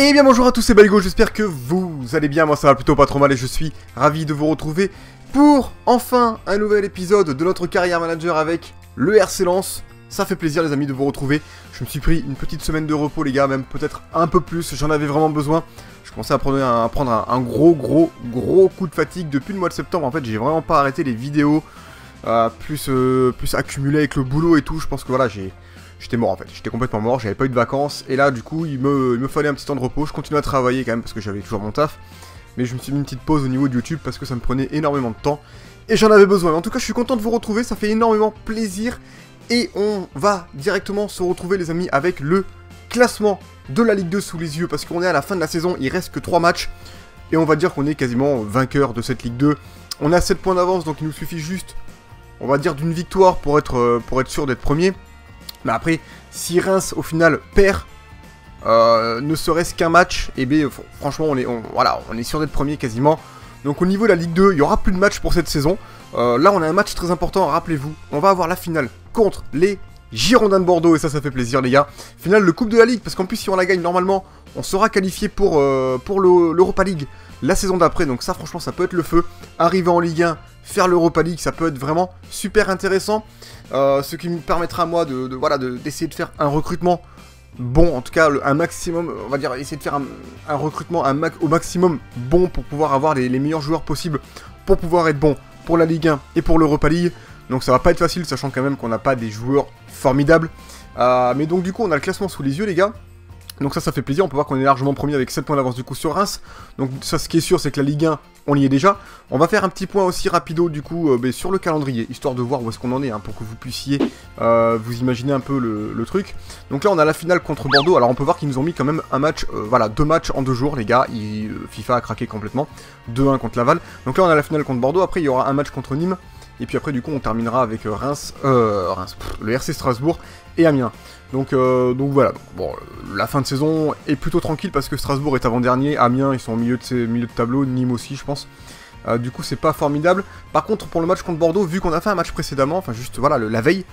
Eh bien bonjour à tous, c'est Baligo, j'espère que vous allez bien, moi ça va plutôt pas trop mal et je suis ravi de vous retrouver pour enfin un nouvel épisode de notre carrière manager avec le RC Lens. Ça fait plaisir les amis de vous retrouver, je me suis pris une petite semaine de repos les gars, même peut-être un peu plus, j'en avais vraiment besoin. Je commençais à prendre un gros coup de fatigue depuis le mois de septembre, en fait j'ai vraiment pas arrêté les vidéos, plus accumulé avec le boulot et tout, je pense que voilà j'étais mort en fait, j'étais complètement mort, j'avais pas eu de vacances, et là du coup il me fallait un petit temps de repos, je continuais à travailler quand même parce que j'avais toujours mon taf, mais je me suis mis une petite pause au niveau de YouTube parce que ça me prenait énormément de temps, et j'en avais besoin. Mais en tout cas je suis content de vous retrouver, ça fait énormément plaisir, et on va directement se retrouver les amis avec le classement de la Ligue 2 sous les yeux, parce qu'on est à la fin de la saison, il reste que 3 matchs, et on va dire qu'on est quasiment vainqueur de cette Ligue 2, on a 7 points d'avance, donc il nous suffit juste, on va dire d'une victoire pour être sûr d'être premier. Mais après, si Reims au final perd, ne serait-ce qu'un match, et bien franchement on est sûr d'être premier quasiment. Donc au niveau de la Ligue 2, il n'y aura plus de match pour cette saison. Là on a un match très important, rappelez-vous, on va avoir la finale contre les Girondins de Bordeaux, et ça fait plaisir les gars. Finale de Coupe de la Ligue, parce qu'en plus si on la gagne normalement, on sera qualifié pour l'Europa League la saison d'après, donc ça franchement ça peut être le feu. Arriver en Ligue 1, faire l'Europa League, ça peut être vraiment super intéressant. Ce qui me permettra à moi d'essayer de faire un recrutement bon, en tout cas un maximum, on va dire essayer de faire un recrutement au maximum bon pour pouvoir avoir les meilleurs joueurs possibles, pour pouvoir être bon pour la Ligue 1 et pour l'Europa League. Donc ça va pas être facile, sachant quand même qu'on n'a pas des joueurs formidables. Mais donc du coup on a le classement sous les yeux les gars. Donc ça fait plaisir, on peut voir qu'on est largement premier avec 7 points d'avance du coup sur Reims. Donc ça ce qui est sûr c'est que la Ligue 1, on y est déjà. On va faire un petit point aussi rapido du coup sur le calendrier, histoire de voir où est-ce qu'on en est, hein, pour que vous puissiez vous imaginer un peu le truc. Donc là on a la finale contre Bordeaux, alors on peut voir qu'ils nous ont mis quand même un match, voilà, 2 matchs en 2 jours les gars, FIFA a craqué complètement, 2-1 contre Laval. Donc là on a la finale contre Bordeaux, après il y aura un match contre Nîmes. Et puis après du coup on terminera avec le RC Strasbourg et Amiens. Donc voilà, bon, la fin de saison est plutôt tranquille parce que Strasbourg est avant-dernier, Amiens ils sont au milieu de tableau, Nîmes aussi je pense. Du coup c'est pas formidable. Par contre pour le match contre Bordeaux, vu qu'on a fait un match précédemment, enfin juste voilà la veille,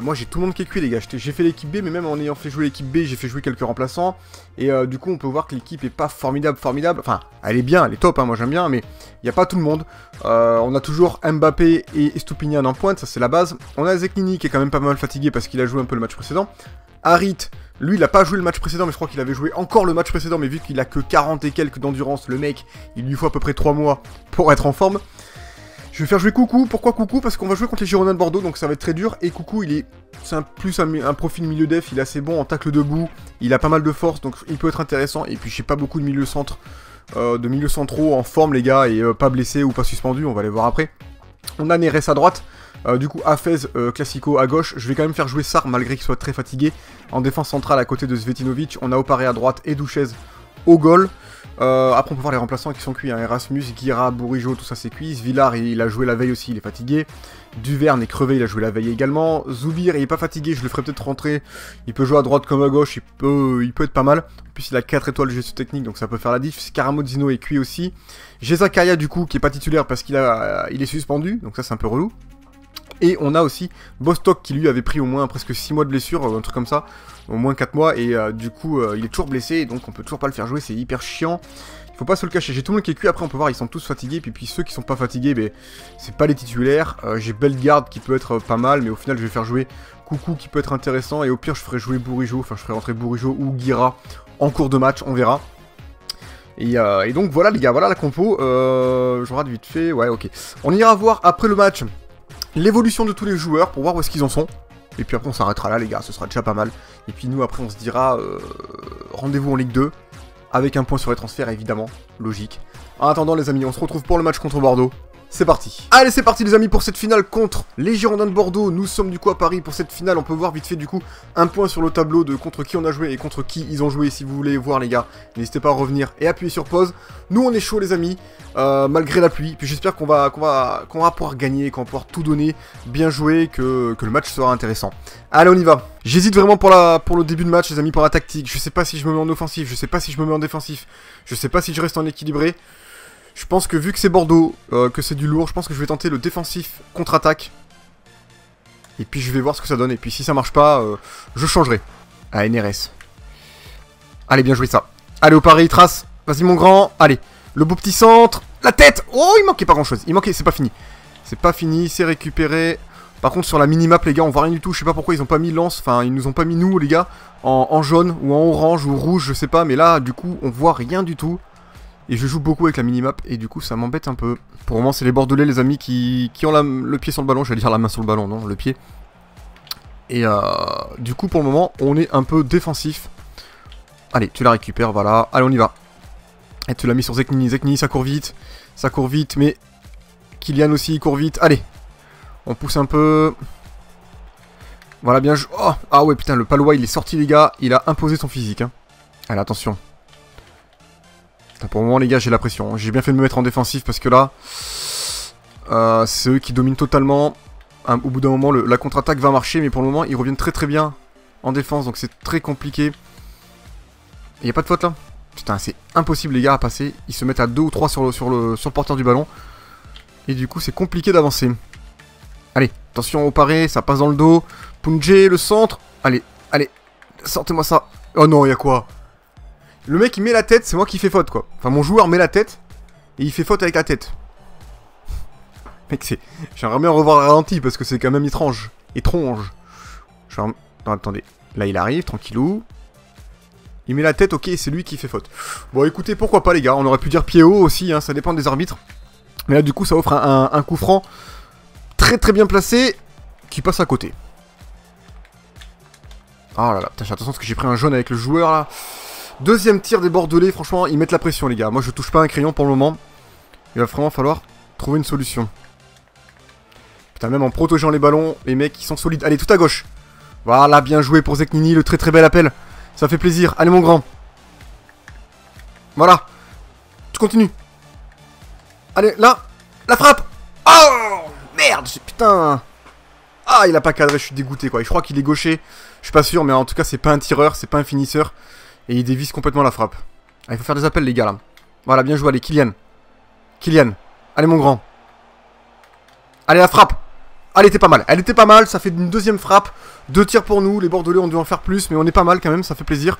moi j'ai tout le monde qui est cuit les gars, j'ai fait l'équipe B, mais même en ayant fait jouer l'équipe B, j'ai fait jouer quelques remplaçants, et du coup on peut voir que l'équipe est pas formidable, enfin elle est bien, elle est top, hein, moi j'aime bien, mais il n'y a pas tout le monde. On a toujours Mbappé et Estupiñán en pointe, ça c'est la base. On a Zeknini qui est quand même pas mal fatigué parce qu'il a joué un peu le match précédent. Harit, lui il a pas joué le match précédent, mais je crois qu'il avait joué encore le match précédent, mais vu qu'il a que 40 et quelques d'endurance, le mec, il lui faut à peu près 3 mois pour être en forme. Je vais faire jouer Coucou. Pourquoi Coucou? Parce qu'on va jouer contre les Girondins de Bordeaux, donc ça va être très dur. Et Coucou, c'est un profil milieu def, il est assez bon en tacle debout, il a pas mal de force, donc il peut être intéressant. Et puis je sais pas beaucoup de milieu centre, de milieu centraux en forme les gars, et pas blessé ou pas suspendu, on va les voir après. On a Neres à droite, du coup Hafez Classico à gauche. Je vais quand même faire jouer Sarr malgré qu'il soit très fatigué. En défense centrale à côté de Svetinovic, on a Oparé à droite et Douchez au goal. Après on peut voir les remplaçants qui sont cuits, hein. Erasmus, Guira, Bourigeaud, tout ça c'est cuit. Villar il a joué la veille aussi, il est fatigué. Duverne est crevé, il a joué la veille également. Zoubir il est pas fatigué, je le ferai peut-être rentrer. Il peut jouer à droite comme à gauche, il peut être pas mal. En plus il a 4 étoiles de gestion technique, donc ça peut faire la diff. Scaramozzino est cuit aussi. J'ai Zakaria du coup qui est pas titulaire parce qu'il est suspendu, donc ça c'est un peu relou. Et on a aussi Bostock qui lui avait pris au moins presque 6 mois de blessure, un truc comme ça, au moins 4 mois, et du coup il est toujours blessé, et donc on peut toujours pas le faire jouer, c'est hyper chiant. Il faut pas se le cacher, j'ai tout le monde qui est cuit, après on peut voir ils sont tous fatigués, puis ceux qui sont pas fatigués, ben, c'est pas les titulaires. J'ai Bellegarde qui peut être pas mal, mais au final je vais faire jouer Coucou qui peut être intéressant, et au pire je ferai jouer Bourigeaud, enfin je ferai rentrer Bourigeaud ou Guira en cours de match, on verra. Et donc voilà les gars, voilà la compo, je regarde vite fait, ouais ok. On ira voir après le match l'évolution de tous les joueurs pour voir où est-ce qu'ils en sont. Et puis après on s'arrêtera là les gars, ce sera déjà pas mal. Et puis nous après on se dira rendez-vous en Ligue 2. Avec un point sur les transferts évidemment, logique. En attendant les amis, on se retrouve pour le match contre Bordeaux. C'est parti. Allez c'est parti les amis pour cette finale contre les Girondins de Bordeaux. Nous sommes du coup à Paris pour cette finale. On peut voir vite fait du coup un point sur le tableau de contre qui on a joué et contre qui ils ont joué. Si vous voulez voir les gars, n'hésitez pas à revenir et appuyer sur pause. Nous on est chaud les amis, malgré la pluie. Puis j'espère qu'on va pouvoir gagner, qu'on va pouvoir tout donner, bien jouer, que le match sera intéressant. Allez on y va. J'hésite vraiment pour le début de match les amis, pour la tactique. Je sais pas si je me mets en offensif, je sais pas si je me mets en défensif, je sais pas si je reste en équilibré. Je pense que vu que c'est Bordeaux, que c'est du lourd, je pense que je vais tenter le défensif contre-attaque. Et puis je vais voir ce que ça donne. Et puis si ça marche pas, je changerai à NRS. Allez, bien joué ça. Allez, au pari, trace. Vas-y, mon grand. Allez, le beau petit centre. La tête. Oh, il manquait pas grand-chose. Il manquait, c'est pas fini. C'est pas fini, c'est récupéré. Par contre, sur la minimap, les gars, on voit rien du tout. Je sais pas pourquoi ils ont pas mis lance. Enfin, ils nous ont pas mis, nous, les gars, en jaune ou en orange ou rouge, je sais pas. Mais là, du coup, on voit rien du tout. Et je joue beaucoup avec la minimap. Et du coup, ça m'embête un peu. Pour le moment, c'est les Bordelais, les amis, qui ont le pied sur le ballon. J'allais dire la main sur le ballon, non, le pied. Et du coup, pour le moment, on est un peu défensif. Allez, tu la récupères, voilà. Allez, on y va. Et tu l'as mis sur Zeknini. Zeknini, ça court vite. Ça court vite, mais Kylian aussi, il court vite. Allez. On pousse un peu. Voilà, bien joué. Oh, ah ouais, putain, le Palois, il est sorti, les gars. Il a imposé son physique. Hein. Allez, attention. Putain, pour le moment, les gars, j'ai la pression. J'ai bien fait de me mettre en défensif parce que là, c'est eux qui dominent totalement. Au bout d'un moment, la contre-attaque va marcher, mais pour le moment, ils reviennent très très bien en défense. Donc c'est très compliqué. Il n'y a pas de faute là. Putain, c'est impossible, les gars, à passer. Ils se mettent à 2 ou 3 sur le porteur du ballon. Et du coup, c'est compliqué d'avancer. Allez, attention au paré, ça passe dans le dos. Punjé, le centre. Allez, allez, sortez-moi ça. Oh non, il y a quoi? Le mec, il met la tête, c'est moi qui fais faute, quoi. Enfin, mon joueur met la tête, et il fait faute avec la tête. Mec, c'est... J'aimerais bien revoir le ralenti, parce que c'est quand même étrange. Étrange. Non, attendez. Là, il arrive, tranquillou. Il met la tête, ok, c'est lui qui fait faute. Bon, écoutez, pourquoi pas, les gars. On aurait pu dire pied haut aussi, hein, ça dépend des arbitres. Mais là, du coup, ça offre un coup franc très très bien placé qui passe à côté. Oh là là, putain, attention parce que j'ai pris un jaune avec le joueur là. Deuxième tir des Bordelais, franchement, ils mettent la pression, les gars. Moi, je touche pas un crayon pour le moment. Il va vraiment falloir trouver une solution. Putain, même en protégeant les ballons, les mecs, ils sont solides. Allez, tout à gauche. Voilà, bien joué pour Zeknini, le très très bel appel. Ça fait plaisir. Allez, mon grand. Voilà. Tu continues. Allez, là. La frappe. Oh merde, putain. Ah, il a pas cadré, je suis dégoûté, quoi. Je crois qu'il est gaucher. Je suis pas sûr, mais en tout cas, c'est pas un tireur, c'est pas un finisseur. Et il dévisse complètement la frappe. Ah, il faut faire des appels, les gars, là. Voilà, bien joué. Allez, Kylian. Kylian. Allez, mon grand. Allez, la frappe. Elle était pas mal. Elle était pas mal. Ça fait une deuxième frappe. 2 tirs pour nous. Les Bordelais, on doit en faire plus. Mais on est pas mal, quand même. Ça fait plaisir.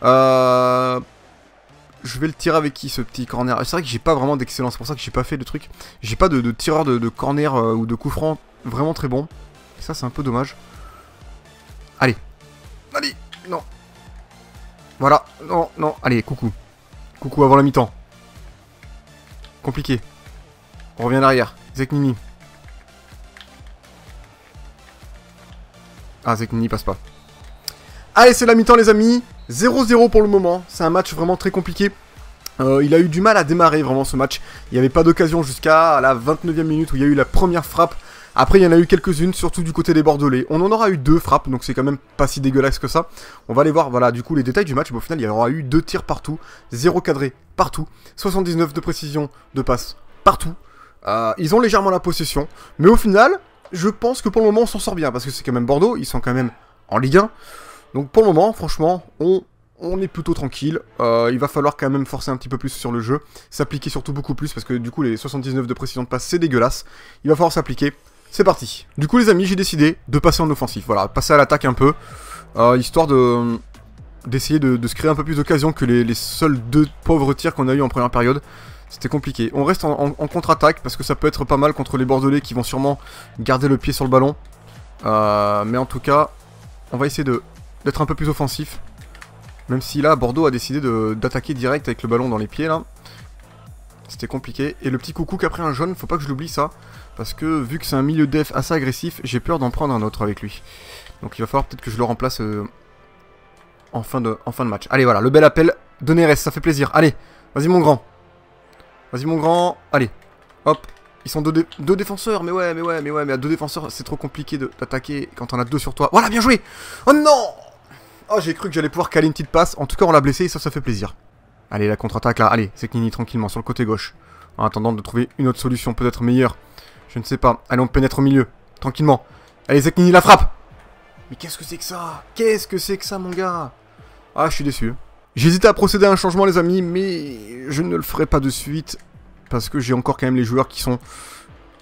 Je vais le tirer avec qui, ce petit corner? C'est vrai que j'ai pas vraiment d'excellence. C'est pour ça que j'ai pas fait de truc. J'ai pas de tireur de corner ou de coup franc vraiment très bon. Et ça, c'est un peu dommage. Allez. Allez. Non. Voilà. Non, non. Allez, coucou. Coucou avant la mi-temps. Compliqué. On revient en arrière. Zeknini. Ah, Zeknini passe pas. Allez, c'est la mi-temps, les amis. 0-0 pour le moment. C'est un match vraiment très compliqué. Il a eu du mal à démarrer vraiment ce match. Il n'y avait pas d'occasion jusqu'à la 29e minute où il y a eu la première frappe. Après, il y en a eu quelques-unes, surtout du côté des Bordelais. On en aura eu 2 frappes, donc c'est quand même pas si dégueulasse que ça. On va aller voir, voilà, du coup, les détails du match. Mais au final, il y aura eu 2 tirs partout, 0 cadré partout, 79 de précision de passe partout. Ils ont légèrement la possession, mais au final, je pense que pour le moment, on s'en sort bien, parce que c'est quand même Bordeaux, ils sont quand même en Ligue 1. Donc pour le moment, franchement, on est plutôt tranquille. Il va falloir quand même forcer un petit peu plus sur le jeu, s'appliquer surtout beaucoup plus, parce que du coup, les 79 de précision de passe, c'est dégueulasse. Il va falloir s'appliquer. C'est parti. Du coup, les amis, j'ai décidé de passer en offensif. Voilà, passer à l'attaque un peu, histoire d'essayer de se créer un peu plus d'occasion que les seuls 2 pauvres tirs qu'on a eu en première période. C'était compliqué. On reste en contre-attaque, parce que ça peut être pas mal contre les Bordelais qui vont sûrement garder le pied sur le ballon. Mais en tout cas, on va essayer d'être un peu plus offensif. Même si là, Bordeaux a décidé d'attaquer direct avec le ballon dans les pieds, là. C'était compliqué. Et le petit coucou qui a pris un jaune, faut pas que je l'oublie ça. Parce que vu que c'est un milieu def assez agressif, j'ai peur d'en prendre un autre avec lui. Donc il va falloir peut-être que je le remplace en fin de match. Allez, voilà, le bel appel de Neres, ça fait plaisir. Allez, vas-y mon grand. Vas-y mon grand. Allez, hop. Ils sont deux défenseurs, mais à 2 défenseurs, c'est trop compliqué d'attaquer quand on a 2 sur toi. Voilà, bien joué. Oh non. Oh, j'ai cru que j'allais pouvoir caler une petite passe. En tout cas, on l'a blessé et ça fait plaisir. Allez, la contre-attaque là. Allez, Zeknini tranquillement sur le côté gauche. En attendant de trouver une autre solution, peut-être meilleure. Je ne sais pas. Allez, on pénètre au milieu. Tranquillement. Allez, Zeknini, la frappe. Mais qu'est-ce que c'est que ça? Qu'est-ce que c'est que ça, mon gars? Ah, je suis déçu. J'hésitais à procéder à un changement, les amis, mais je ne le ferai pas de suite. Parce que j'ai encore quand même les joueurs qui sont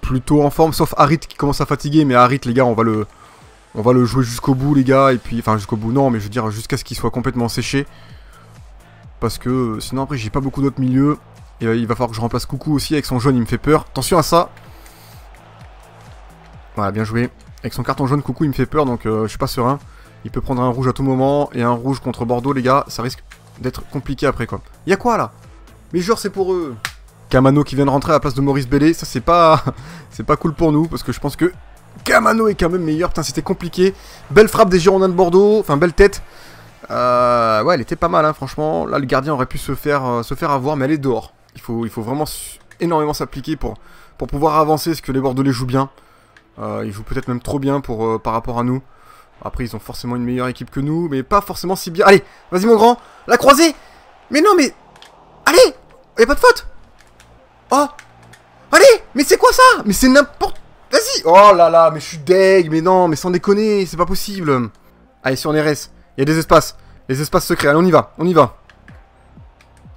plutôt en forme. Sauf Harit qui commence à fatiguer. Mais Harit, les gars, on va le jouer jusqu'au bout, les gars. Et puis, enfin, jusqu'au bout, non, mais je veux dire, jusqu'à ce qu'il soit complètement séché. parce que sinon après j'ai pas beaucoup d'autres milieux. Et il va falloir que je remplace Coucou aussi avec son jaune, il me fait peur. Attention à ça. Voilà, bien joué. Avec son carton jaune, Coucou il me fait peur, donc je suis pas serein. Il peut prendre un rouge à tout moment, et un rouge contre Bordeaux, les gars, ça risque d'être compliqué après, quoi. Y'a quoi, là? Mais genre, c'est pour eux. Kamano qui vient de rentrer à la place de Maurice Bellé, ça c'est pas... c'est pas cool pour nous, parce que je pense que Kamano est quand même meilleur. Putain, c'était compliqué. Belle frappe des Girondins de Bordeaux, enfin, belle tête. Ouais, elle était pas mal, hein, franchement. Là, le gardien aurait pu se faire avoir, mais elle est dehors. Il faut vraiment énormément s'appliquer pour pouvoir avancer, parce que les Bordelais jouent bien. Ils jouent peut-être même trop bien par rapport à nous. Après, ils ont forcément une meilleure équipe que nous, mais pas forcément si bien. Allez, vas-y mon grand, la croisée. Mais non, mais... Allez, y'a pas de faute. Oh, allez, mais c'est quoi ça? Mais c'est n'importe... Vas-y. Oh là là, mais je suis deg, mais non, mais sans déconner, c'est pas possible. Allez, sur RS, il y a des espaces. Les espaces secrets, allez, on y va, on y va.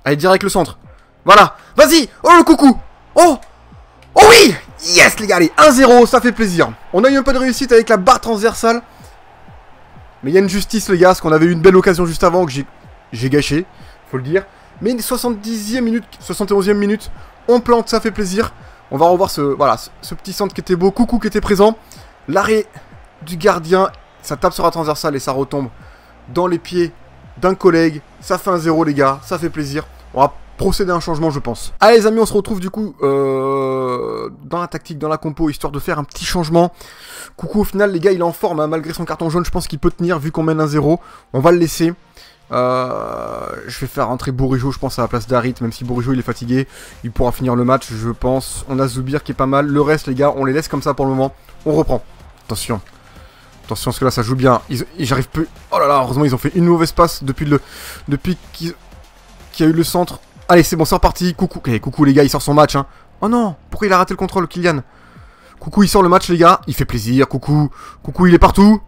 Allez, direct le centre. Voilà, vas-y. Oh, le Coucou. Oh. Oh oui. Yes, les gars, allez, 1-0, ça fait plaisir. On a eu un peu de réussite avec la barre transversale. Mais il y a une justice, les gars, parce qu'on avait eu une belle occasion juste avant que j'ai gâché, faut le dire. Mais 70e minute, 71e minute, on plante, ça fait plaisir. On va revoir ce petit centre qui était beau, Coucou qui était présent. L'arrêt du gardien, ça tape sur la transversale et ça retombe dans les pieds d'un collègue. Ça fait 1-0, les gars, ça fait plaisir. On va procéder à un changement, je pense. Allez, les amis, on se retrouve du coup dans la tactique, dans la compo, histoire de faire un petit changement. Coucou, au final, les gars, il est en forme, hein, malgré son carton jaune, je pense qu'il peut tenir, vu qu'on mène 1-0. On va le laisser. Je vais faire rentrer Bourigeaud, je pense, à la place d'Harit, même si Bourigeaud, il est fatigué. Il pourra finir le match, je pense. On a Zoubir qui est pas mal. Le reste, les gars, on les laisse comme ça pour le moment. On reprend. Attention. Attention, parce que là, ça joue bien. J'arrive plus... Oh là là, heureusement, ils ont fait une mauvaise passe depuis qu'il y a eu le centre. Allez, c'est bon, c'est reparti. Coucou. Okay, Coucou, les gars, il sort son match, hein. Oh non, pourquoi il a raté le contrôle, Kylian? Coucou, il sort le match, les gars. Il fait plaisir, Coucou. Coucou, il est partout.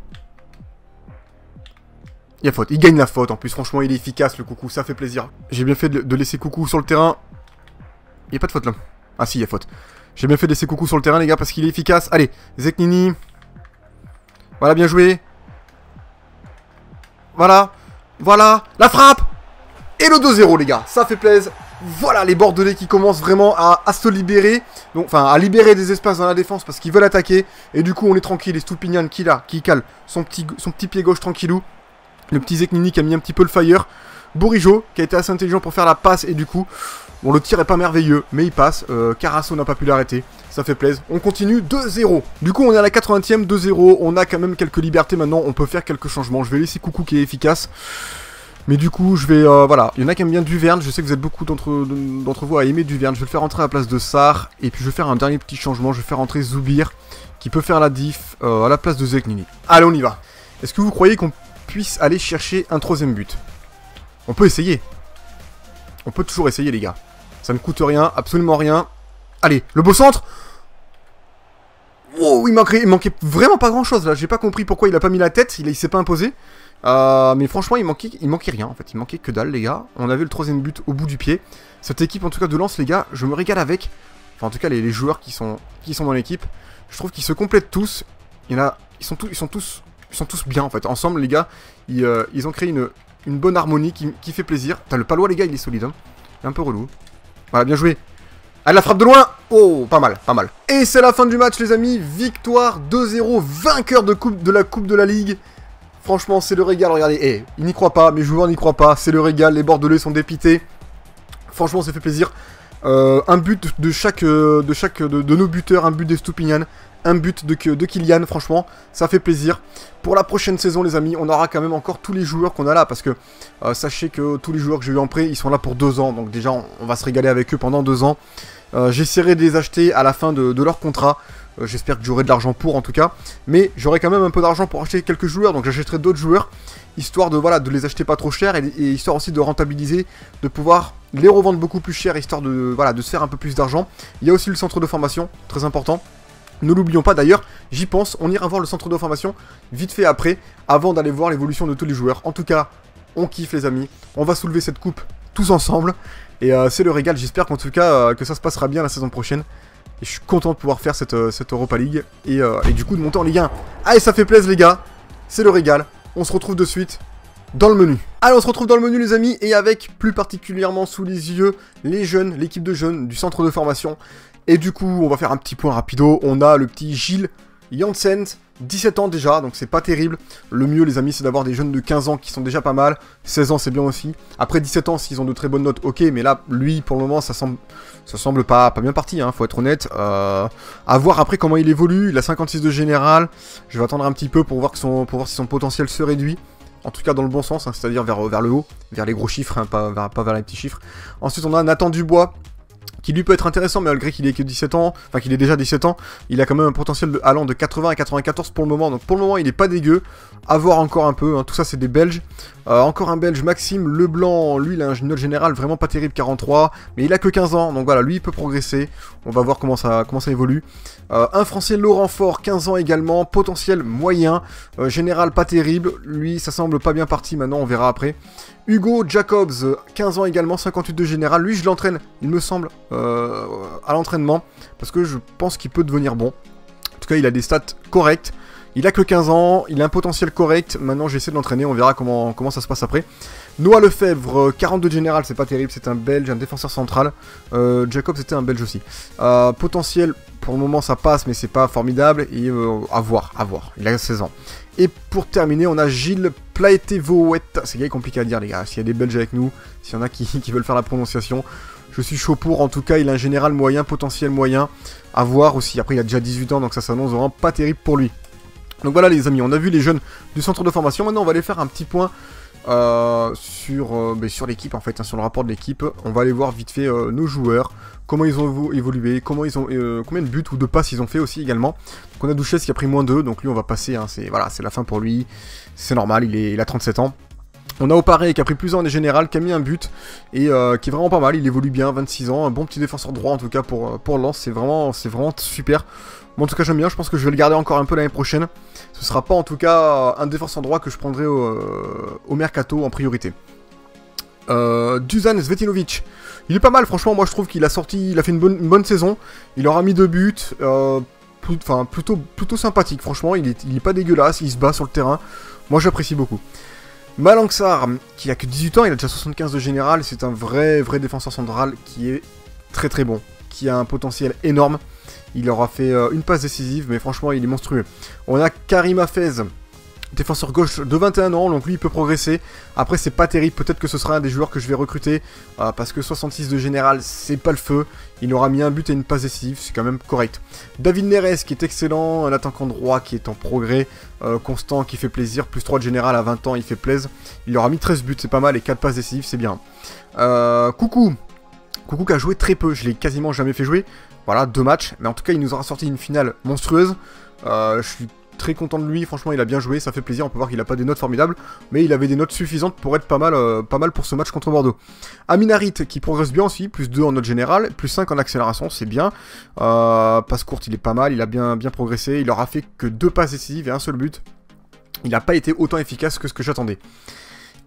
Il y a faute. Il gagne la faute. En plus, franchement, il est efficace, le Coucou. Ça fait plaisir. J'ai bien fait de laisser Coucou sur le terrain. Il n'y a pas de faute, là. Ah si, il y a faute. J'ai bien fait de laisser Coucou sur le terrain, les gars, parce qu'il est efficace. Allez, Zeknini. Voilà, bien joué. Voilà. Voilà. La frappe. Et le 2-0, les gars. Ça fait plaisir. Voilà, les Bordelais qui commencent vraiment à se libérer. Donc, enfin, à libérer des espaces dans la défense parce qu'ils veulent attaquer. Et du coup, on est tranquille. Et Stupinian qui cale son petit pied gauche tranquillou. Le petit Zeknini qui a mis un petit peu le fire. Bourigeaud qui a été assez intelligent pour faire la passe. Et du coup, bon, le tir est pas merveilleux, mais il passe. Carasso n'a pas pu l'arrêter. Ça fait plaisir. On continue 2-0. Du coup, on est à la 80e, 2-0. On a quand même quelques libertés maintenant. On peut faire quelques changements. Je vais laisser Coucou qui est efficace. Mais du coup, je vais... voilà, il y en a qui aiment bien Duverne. Je sais que vous êtes beaucoup d'entre vous à aimer Duverne. Je vais le faire rentrer à la place de Sarr. Et puis, je vais faire un dernier petit changement. Je vais faire rentrer Zoubir, qui peut faire la diff à la place de Zeknini. Allez, on y va. Est-ce que vous croyez qu'on puisse aller chercher un troisième but? On peut essayer. On peut toujours essayer, les gars. Ça ne coûte rien, absolument rien. Allez, le beau centre. Oh, il manquait vraiment pas grand-chose, là. J'ai pas compris pourquoi il a pas mis la tête. Il s'est pas imposé. Mais franchement, il manquait rien, en fait. Il manquait que dalle, les gars. On avait le troisième but au bout du pied. Cette équipe, en tout cas, de Lens, les gars, je me régale avec. Enfin, en tout cas, les joueurs qui sont dans l'équipe. Je trouve qu'ils se complètent tous. Ils sont tous bien, en fait. Ensemble, les gars, ils ont créé une bonne harmonie qui fait plaisir. T'as le palois, les gars, il est solide, hein. Il est un peu relou. Voilà, bien joué. Allez, la frappe de loin. Oh, pas mal, pas mal. Et c'est la fin du match, les amis. Victoire 2-0, vainqueur de la Coupe de la Ligue. Franchement, c'est le régal, regardez. Eh, ils n'y croient pas, mes joueurs n'y croient pas. C'est le régal, les Bordelais sont dépités. Franchement, ça fait plaisir. Un but de nos buteurs, un but des Stupinian, un but de Kylian, franchement, ça fait plaisir. Pour la prochaine saison, les amis, on aura quand même encore tous les joueurs qu'on a là, parce que sachez que tous les joueurs que j'ai eu en prêt, ils sont là pour 2 ans, donc déjà, on va se régaler avec eux pendant 2 ans. J'essaierai de les acheter à la fin de leur contrat. J'espère que j'aurai de l'argent pour, en tout cas. Mais j'aurai quand même un peu d'argent pour acheter quelques joueurs, donc j'achèterai d'autres joueurs, histoire de les acheter pas trop cher, et histoire aussi de rentabiliser, de pouvoir les revendre beaucoup plus cher, histoire de se faire un peu plus d'argent. Il y a aussi le centre de formation, très important. Ne l'oublions pas d'ailleurs, j'y pense, on ira voir le centre de formation vite fait après, avant d'aller voir l'évolution de tous les joueurs. En tout cas, on kiffe les amis, on va soulever cette coupe tous ensemble, et c'est le régal. J'espère qu'en tout cas, que ça se passera bien la saison prochaine. Et je suis content de pouvoir faire cette Europa League, et du coup de monter en Ligue 1. Allez, ça fait plaisir les gars, c'est le régal, on se retrouve de suite, dans le menu. Allez, on se retrouve dans le menu les amis, et avec plus particulièrement sous les yeux les jeunes, l'équipe de jeunes du centre de formation. Et du coup, on va faire un petit point rapido. On a le petit Gilles Janssen, 17 ans déjà, donc c'est pas terrible. Le mieux les amis, c'est d'avoir des jeunes de 15 ans qui sont déjà pas mal. 16 ans c'est bien aussi. Après 17 ans, s'ils ont de très bonnes notes, ok, mais là, lui, pour le moment, ça semble pas bien parti, hein, faut être honnête. À voir après comment il évolue. Il a 56 de général. Je vais attendre un petit peu pour voir si son potentiel se réduit. En tout cas dans le bon sens, hein, c'est-à-dire vers le haut, vers les gros chiffres, hein, pas vers les petits chiffres. Ensuite on a Nathan Dubois, qui lui peut être intéressant, mais malgré qu'il ait que 17 ans, enfin qu'il ait déjà 17 ans, il a quand même un potentiel allant de 80 à 94 pour le moment, donc pour le moment il est pas dégueu, à voir encore un peu, hein. Tout ça c'est des Belges. Encore un Belge, Maxime Leblanc, lui il a une note générale vraiment pas terrible, 43, mais il a que 15 ans, donc voilà, lui il peut progresser, on va voir comment ça évolue. Un Français, Laurent Faure, 15 ans également, potentiel moyen, général pas terrible, lui ça semble pas bien parti maintenant, on verra après. Hugo Jacobs, 15 ans également, 58 de général, lui je l'entraîne, il me semble, à l'entraînement, parce que je pense qu'il peut devenir bon. En tout cas il a des stats correctes. Il a que 15 ans, il a un potentiel correct, maintenant j'essaie de l'entraîner, on verra comment ça se passe après. Noah Lefebvre, 42 de général, c'est pas terrible, c'est un Belge, un défenseur central. Jacob c'était un Belge aussi. Potentiel, pour le moment ça passe, mais c'est pas formidable, et à voir, il a 16 ans. Et pour terminer, on a Gilles Plaetevouet, c'est gars compliqué à dire les gars, s'il y a des Belges avec nous, s'il y en a qui veulent faire la prononciation, je suis chaud pour, en tout cas il a un général moyen, potentiel moyen, à voir aussi. Après il a déjà 18 ans, donc ça s'annonce vraiment pas terrible pour lui. Donc voilà les amis, on a vu les jeunes du centre de formation. Maintenant on va aller faire un petit point sur l'équipe en fait, hein, sur le rapport de l'équipe. On va aller voir vite fait nos joueurs, comment ils ont évolué, combien de buts ou de passes ils ont fait aussi également. Donc on a Douchez qui a pris -2, donc lui on va passer, hein, c'est la fin pour lui, c'est normal, il a 37 ans. On a Oparé qui a pris plus en général, qui a mis un but, et qui est vraiment pas mal, il évolue bien, 26 ans, un bon petit défenseur droit en tout cas pour Lens, c'est vraiment super. Bon, en tout cas j'aime bien, je pense que je vais le garder encore un peu l'année prochaine. Ce sera pas en tout cas un défenseur droit que je prendrai au mercato en priorité. Dusan Svetinovic, il est pas mal franchement, moi je trouve qu'il a fait une bonne saison, il aura mis 2 buts, plutôt sympathique franchement, il est pas dégueulasse, il se bat sur le terrain, moi j'apprécie beaucoup. Malangsar, qui a que 18 ans, il a déjà 75 de général, c'est un vrai défenseur central qui est très bon, qui a un potentiel énorme. Il aura fait une passe décisive, mais franchement il est monstrueux. On a Karim Hafez, défenseur gauche de 21 ans, donc lui il peut progresser. Après c'est pas terrible, peut-être que ce sera un des joueurs que je vais recruter, parce que 66 de général c'est pas le feu. Il aura mis un but et une passe décisive, c'est quand même correct. David Neres qui est excellent, un attaquant droit qui est en progrès, constant, qui fait plaisir, plus 3 de général à 20 ans, il fait plaisir. Il aura mis 13 buts, c'est pas mal, et 4 passes décisives, c'est bien. Coucou qui a joué très peu, je l'ai quasiment jamais fait jouer. Voilà, 2 matchs, mais en tout cas il nous aura sorti une finale monstrueuse. Je suis très content de lui, franchement il a bien joué, ça fait plaisir, on peut voir qu'il n'a pas des notes formidables, mais il avait des notes suffisantes pour être pas mal pour ce match contre Bordeaux. Aminarit qui progresse bien aussi, plus 2 en note générale, plus 5 en accélération, c'est bien. Passe courte, il est pas mal, il a bien progressé, il aura fait que 2 passes décisives et un seul but. Il n'a pas été autant efficace que ce que j'attendais.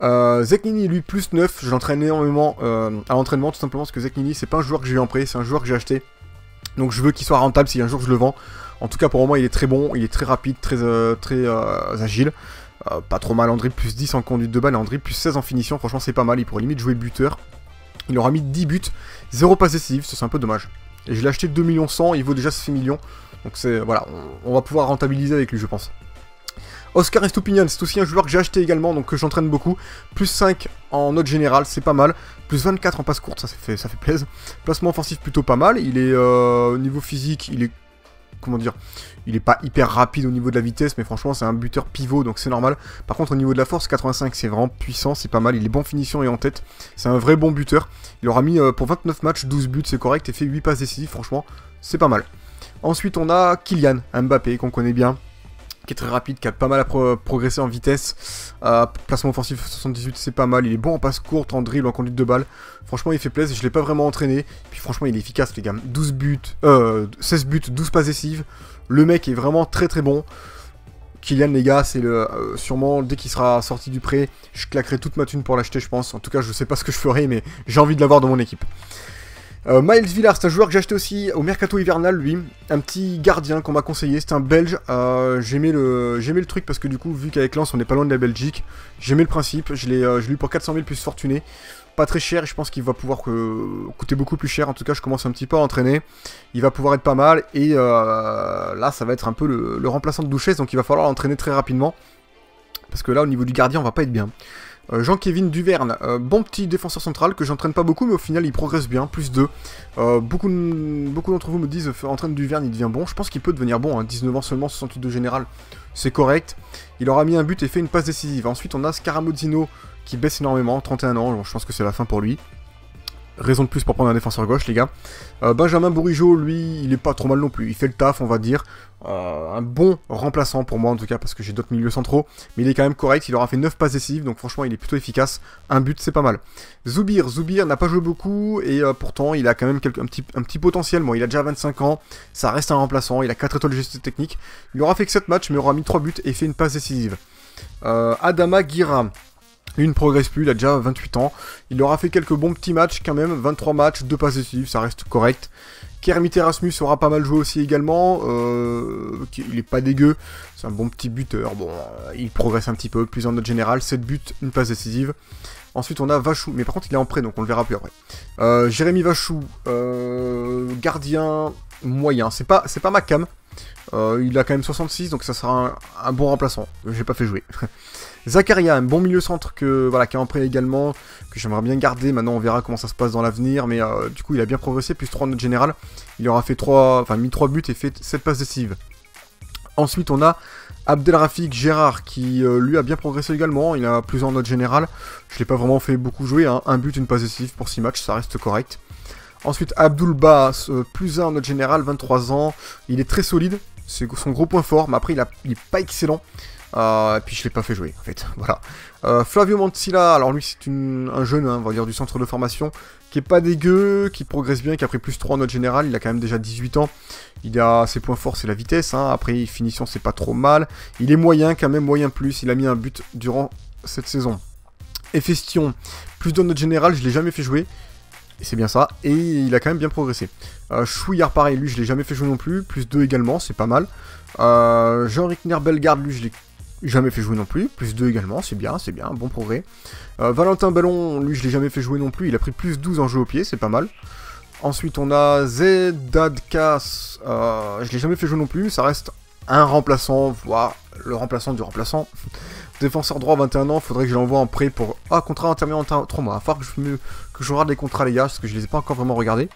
Zeknini lui plus 9, je l'entraîne énormément à l'entraînement tout simplement parce que Zeknini c'est pas un joueur que j'ai eu en prêt, c'est un joueur que j'ai acheté. Donc je veux qu'il soit rentable si un jour je le vends. En tout cas pour moi il est très bon, il est très rapide, très agile. Pas trop mal en dribble, plus 10 en conduite de balle et en dribble, plus 16 en finition, franchement c'est pas mal, il pourrait limite jouer buteur. Il aura mis 10 buts, 0 passe décisive, ça c'est un peu dommage. Et je l'ai acheté 2 millions 100, il vaut déjà 6 millions. Donc c'est voilà, on va pouvoir rentabiliser avec lui je pense. Oscar Estupinian, c'est aussi un joueur que j'ai acheté également, donc que j'entraîne beaucoup. Plus 5 en note générale, c'est pas mal. Plus 24 en passe courte, ça fait plaisir. Placement offensif plutôt pas mal. Il est au niveau physique, il est comment dire, il est pas hyper rapide au niveau de la vitesse, mais franchement c'est un buteur pivot, donc c'est normal. Par contre au niveau de la force, 85 c'est vraiment puissant, c'est pas mal. Il est bon finition et en tête, c'est un vrai bon buteur. Il aura mis pour 29 matchs, 12 buts, c'est correct, et fait 8 passes décisives, franchement c'est pas mal. Ensuite on a Kylian Mbappé, qu'on connaît bien, qui est très rapide, qui a pas mal à progresser en vitesse. Placement offensif 78, c'est pas mal. Il est bon en passe courte, en dribble, en conduite de balle. Franchement, il fait plaisir. Je l'ai pas vraiment entraîné. Puis franchement, il est efficace, les gars. 16 buts, 12 passes décisives. Le mec est vraiment très bon. Kylian, les gars, c'est sûrement, dès qu'il sera sorti du prêt, je claquerai toute ma thune pour l'acheter, je pense. En tout cas, je sais pas ce que je ferai, mais j'ai envie de l'avoir dans mon équipe. Miles Villard, c'est un joueur que j'ai acheté aussi au mercato hivernal, lui. Un petit gardien qu'on m'a conseillé, c'est un belge. J'aimais le truc parce que du coup, vu qu'avec Lens on n'est pas loin de la Belgique, j'aimais le principe. Je l'ai eu pour 400 000 plus fortuné. Pas très cher, et je pense qu'il va pouvoir coûter beaucoup plus cher. En tout cas, je commence un petit peu à entraîner. Il va pouvoir être pas mal. Et là, ça va être un peu le remplaçant de Douchez, donc il va falloir l'entraîner très rapidement. Parce que là, au niveau du gardien, on va pas être bien. Jean-Kévin Duverne, bon petit défenseur central que j'entraîne pas beaucoup, mais au final il progresse bien, plus 2. Beaucoup d'entre vous me disent entraîne Duverne, il devient bon. Je pense qu'il peut devenir bon, hein. 19 ans seulement, 68 de général, c'est correct. Il aura mis un but et fait une passe décisive. Ensuite on a Scaramozzino qui baisse énormément, 31 ans, bon, je pense que c'est la fin pour lui. Raison de plus pour prendre un défenseur gauche, les gars. Benjamin Bourigeaud, lui, il est pas trop mal non plus. Il fait le taf, on va dire. Un bon remplaçant pour moi, en tout cas, parce que j'ai d'autres milieux centraux. Mais il est quand même correct. Il aura fait 9 passes décisives, donc franchement, il est plutôt efficace. Un but, c'est pas mal. Zoubir n'a pas joué beaucoup, et pourtant, il a quand même un petit potentiel. Bon, il a déjà 25 ans. Ça reste un remplaçant. Il a 4 étoiles de gestion technique. Il aura fait que 7 matchs, mais aura mis 3 buts et fait une passe décisive. Adama Guira. Lui ne progresse plus, il a déjà 28 ans. Il aura fait quelques bons petits matchs quand même, 23 matchs, 2 passes décisives, ça reste correct. Kermit Erasmus aura pas mal joué aussi également. Il est pas dégueu, c'est un bon petit buteur. Bon, il progresse un petit peu, plus en note générale, 7 buts, une passe décisive. Ensuite on a Vachou, mais par contre il est en prêt donc on le verra plus après. Jérémy Vachou, gardien moyen, c'est pas ma cam. Il a quand même 66, donc ça sera un bon remplaçant. J'ai pas fait jouer. Zakaria, un bon milieu centre qui est en prêt également, que j'aimerais bien garder. Maintenant, on verra comment ça se passe dans l'avenir. Mais du coup, il a bien progressé, plus 3 en note générale. Il aura fait mis 3 buts et fait 7 passes décisives. Ensuite, on a Abdelrafik Gérard qui, lui, a bien progressé également. Il a plus en note générale. Je l'ai pas vraiment fait beaucoup jouer. Hein. Un but, une passe décisive pour 6 matchs, ça reste correct. Ensuite, Abdoul Baas, plus 1 en note générale, 23 ans. Il est très solide. C'est son gros point fort, mais après il est pas excellent. Et puis je l'ai pas fait jouer en fait, voilà. Flavio Mancilla, alors lui c'est un jeune, hein, on va dire du centre de formation, qui est pas dégueu, qui progresse bien, qui a pris plus 3 en note générale, il a quand même déjà 18 ans. Il a ses points forts, c'est la vitesse, hein. Après finition c'est pas trop mal. Il est moyen quand même, moyen plus, il a mis un but durant cette saison. Efestion, plus 2 en note générale, je l'ai jamais fait jouer. C'est bien ça, et il a quand même bien progressé. Chouillard, pareil, lui je l'ai jamais fait jouer non plus, plus 2 également, c'est pas mal. Jean-Rickner Bellegarde, lui je l'ai jamais fait jouer non plus, plus 2 également, c'est bien, bon progrès. Valentin Ballon, lui je l'ai jamais fait jouer non plus, il a pris plus 12 en jeu au pied, c'est pas mal. Ensuite on a Zedadkas, je l'ai jamais fait jouer non plus, ça reste un remplaçant, voire le remplaçant du remplaçant. Défenseur droit, 21 ans, faudrait que je l'envoie en prêt pour... Ah, contrat terminé en 3 mois. Il va falloir que je regarde les contrats, les gars, parce que je les ai pas encore vraiment regardés.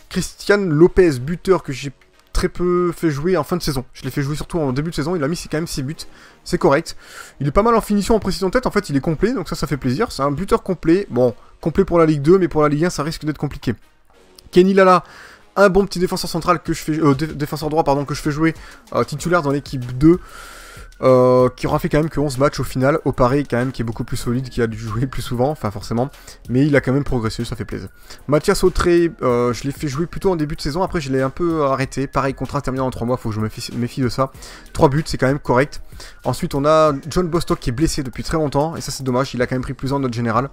Christian Lopez, buteur, que j'ai très peu fait jouer en fin de saison. Je l'ai fait jouer surtout en début de saison, il a mis quand même 6 buts. C'est correct. Il est pas mal en finition, en précision de tête, en fait, il est complet, donc ça fait plaisir. C'est un buteur complet. Bon, complet pour la Ligue 2, mais pour la Ligue 1, ça risque d'être compliqué. Kenny Lala, un bon petit défenseur central que je fais... défenseur droit, pardon, que je fais jouer titulaire dans l'équipe 2. Qui aura fait quand même que 11 matchs au final, au Paris quand même qui est beaucoup plus solide, qui a dû jouer plus souvent, enfin forcément, mais il a quand même progressé, ça fait plaisir. Mathias Autré, je l'ai fait jouer plutôt en début de saison, après je l'ai un peu arrêté, pareil, contrat terminé en 3 mois, faut que je me méfie de ça. 3 buts, c'est quand même correct. Ensuite on a John Bostock qui est blessé depuis très longtemps, et ça c'est dommage, il a quand même pris plus en note générale.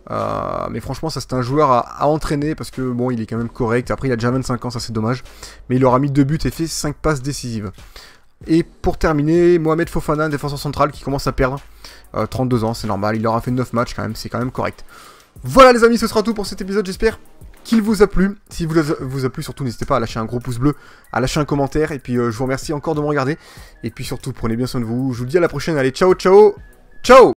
Mais franchement ça c'est un joueur à entraîner parce que bon il est quand même correct, après il a déjà 25 ans, ça c'est dommage, mais il aura mis 2 buts et fait 5 passes décisives. Et pour terminer, Mohamed Fofana, un défenseur central qui commence à perdre. 32 ans, c'est normal, il aura fait 9 matchs quand même, c'est quand même correct. Voilà les amis, ce sera tout pour cet épisode, j'espère qu'il vous a plu. Si vous a plu, surtout n'hésitez pas à lâcher un gros pouce bleu, à lâcher un commentaire, et puis je vous remercie encore de me regarder. Et puis surtout, prenez bien soin de vous, je vous dis à la prochaine, allez ciao ciao, ciao.